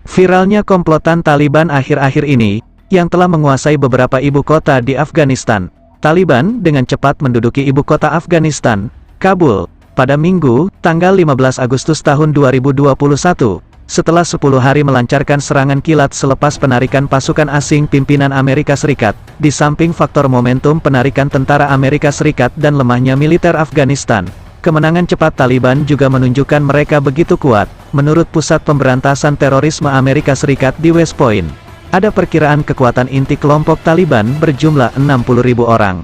Viralnya komplotan Taliban akhir-akhir ini, yang telah menguasai beberapa ibu kota di Afghanistan. Taliban dengan cepat menduduki ibu kota Afghanistan, Kabul, pada Minggu, tanggal 15 Agustus tahun 2021, setelah 10 hari melancarkan serangan kilat selepas penarikan pasukan asing pimpinan Amerika Serikat, di samping faktor momentum penarikan tentara Amerika Serikat dan lemahnya militer Afghanistan. Kemenangan cepat Taliban juga menunjukkan mereka begitu kuat, menurut Pusat Pemberantasan Terorisme Amerika Serikat di West Point. Ada perkiraan kekuatan inti kelompok Taliban berjumlah 60.000 orang.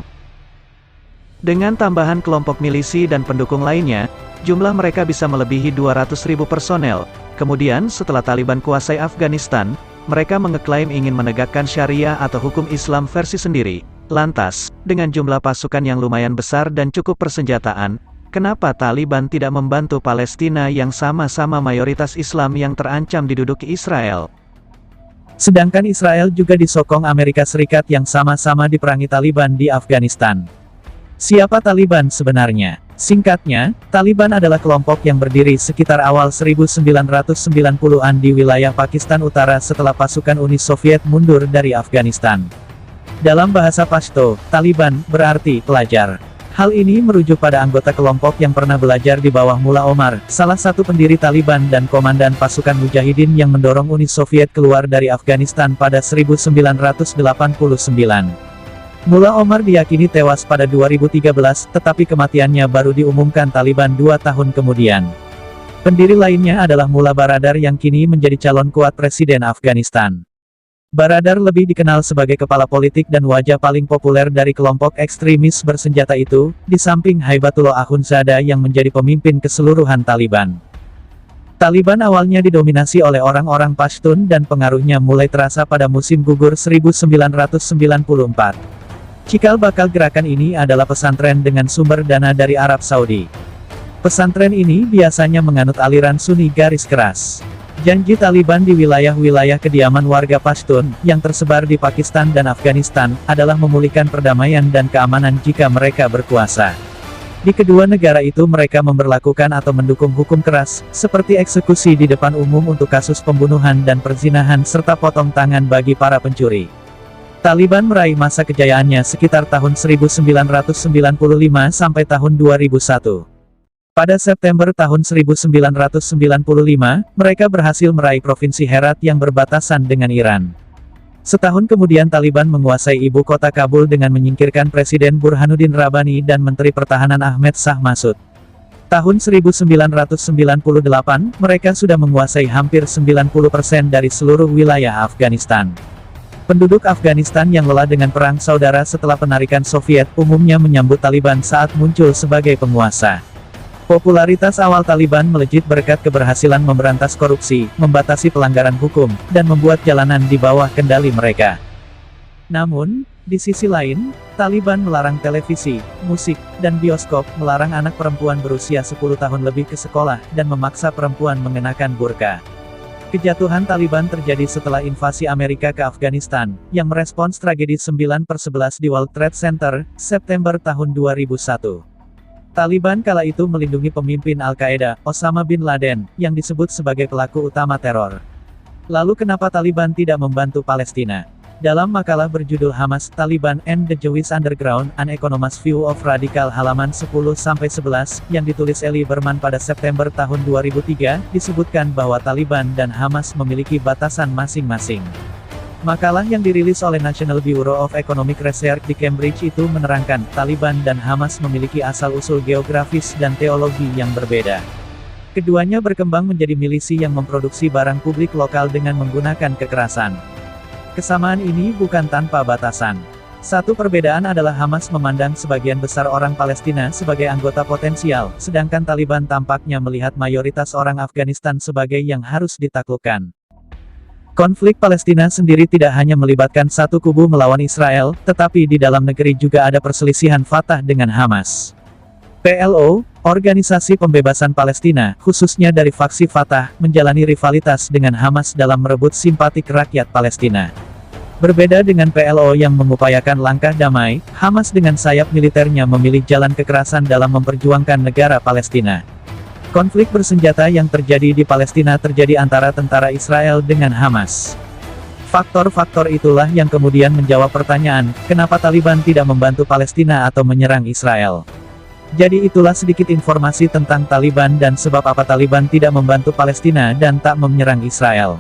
Dengan tambahan kelompok milisi dan pendukung lainnya, jumlah mereka bisa melebihi 200.000 personel. Kemudian setelah Taliban kuasai Afghanistan, mereka mengeklaim ingin menegakkan syariah atau hukum Islam versi sendiri. Lantas, dengan jumlah pasukan yang lumayan besar dan cukup persenjataan, kenapa Taliban tidak membantu Palestina yang sama-sama mayoritas Islam yang terancam diduduki Israel? Sedangkan Israel juga disokong Amerika Serikat yang sama-sama diperangi Taliban di Afghanistan. Siapa Taliban sebenarnya? Singkatnya, Taliban adalah kelompok yang berdiri sekitar awal 1990-an di wilayah Pakistan Utara setelah pasukan Uni Soviet mundur dari Afghanistan. Dalam bahasa Pashto, Taliban berarti pelajar. Hal ini merujuk pada anggota kelompok yang pernah belajar di bawah Mullah Omar, salah satu pendiri Taliban dan komandan pasukan Mujahidin yang mendorong Uni Soviet keluar dari Afghanistan pada 1989. Mullah Omar diyakini tewas pada 2013, tetapi kematiannya baru diumumkan Taliban 2 tahun kemudian. Pendiri lainnya adalah Mullah Baradar yang kini menjadi calon kuat presiden Afghanistan. Baradar lebih dikenal sebagai kepala politik dan wajah paling populer dari kelompok ekstremis bersenjata itu, di samping Haibatullah Akhundzada yang menjadi pemimpin keseluruhan Taliban. Taliban awalnya didominasi oleh orang-orang Pashtun dan pengaruhnya mulai terasa pada musim gugur 1994. Cikal bakal gerakan ini adalah pesantren dengan sumber dana dari Arab Saudi. Pesantren ini biasanya menganut aliran Sunni garis keras. Janji Taliban di wilayah-wilayah kediaman warga Pashtun, yang tersebar di Pakistan dan Afghanistan, adalah memulihkan perdamaian dan keamanan jika mereka berkuasa. Di kedua negara itu mereka memberlakukan atau mendukung hukum keras, seperti eksekusi di depan umum untuk kasus pembunuhan dan perzinahan serta potong tangan bagi para pencuri. Taliban meraih masa kejayaannya sekitar tahun 1995 sampai tahun 2001. Pada September tahun 1995, mereka berhasil meraih provinsi Herat yang berbatasan dengan Iran. Setahun kemudian Taliban menguasai ibu kota Kabul dengan menyingkirkan Presiden Burhanuddin Rabbani dan Menteri Pertahanan Ahmed Shah Massoud. Tahun 1998, mereka sudah menguasai hampir 90% dari seluruh wilayah Afghanistan. Penduduk Afghanistan yang lelah dengan perang saudara setelah penarikan Soviet umumnya menyambut Taliban saat muncul sebagai penguasa. Popularitas awal Taliban melejit berkat keberhasilan memberantas korupsi, membatasi pelanggaran hukum, dan membuat jalanan di bawah kendali mereka. Namun, di sisi lain, Taliban melarang televisi, musik, dan bioskop, melarang anak perempuan berusia 10 tahun lebih ke sekolah, dan memaksa perempuan mengenakan burka. Kejatuhan Taliban terjadi setelah invasi Amerika ke Afghanistan, yang merespons tragedi 9/11 di World Trade Center, September tahun 2001. Taliban kala itu melindungi pemimpin Al-Qaeda, Osama bin Laden, yang disebut sebagai pelaku utama teror. Lalu kenapa Taliban tidak membantu Palestina? Dalam makalah berjudul Hamas, Taliban and the Jewish Underground, An Economist View of Radical halaman 10-11, yang ditulis Eli Berman pada September tahun 2003, disebutkan bahwa Taliban dan Hamas memiliki batasan masing-masing. Makalah yang dirilis oleh National Bureau of Economic Research di Cambridge itu menerangkan, Taliban dan Hamas memiliki asal-usul geografis dan teologi yang berbeda. Keduanya berkembang menjadi milisi yang memproduksi barang publik lokal dengan menggunakan kekerasan. Kesamaan ini bukan tanpa batasan. Satu perbedaan adalah Hamas memandang sebagian besar orang Palestina sebagai anggota potensial, sedangkan Taliban tampaknya melihat mayoritas orang Afghanistan sebagai yang harus ditaklukkan. Konflik Palestina sendiri tidak hanya melibatkan satu kubu melawan Israel, tetapi di dalam negeri juga ada perselisihan Fatah dengan Hamas. PLO, Organisasi Pembebasan Palestina, khususnya dari faksi Fatah, menjalani rivalitas dengan Hamas dalam merebut simpatik rakyat Palestina. Berbeda dengan PLO yang mengupayakan langkah damai, Hamas dengan sayap militernya memilih jalan kekerasan dalam memperjuangkan negara Palestina. Konflik bersenjata yang terjadi di Palestina terjadi antara tentara Israel dengan Hamas. Faktor-faktor itulah yang kemudian menjawab pertanyaan, kenapa Taliban tidak membantu Palestina atau menyerang Israel. Jadi itulah sedikit informasi tentang Taliban dan sebab apa Taliban tidak membantu Palestina dan tak menyerang Israel.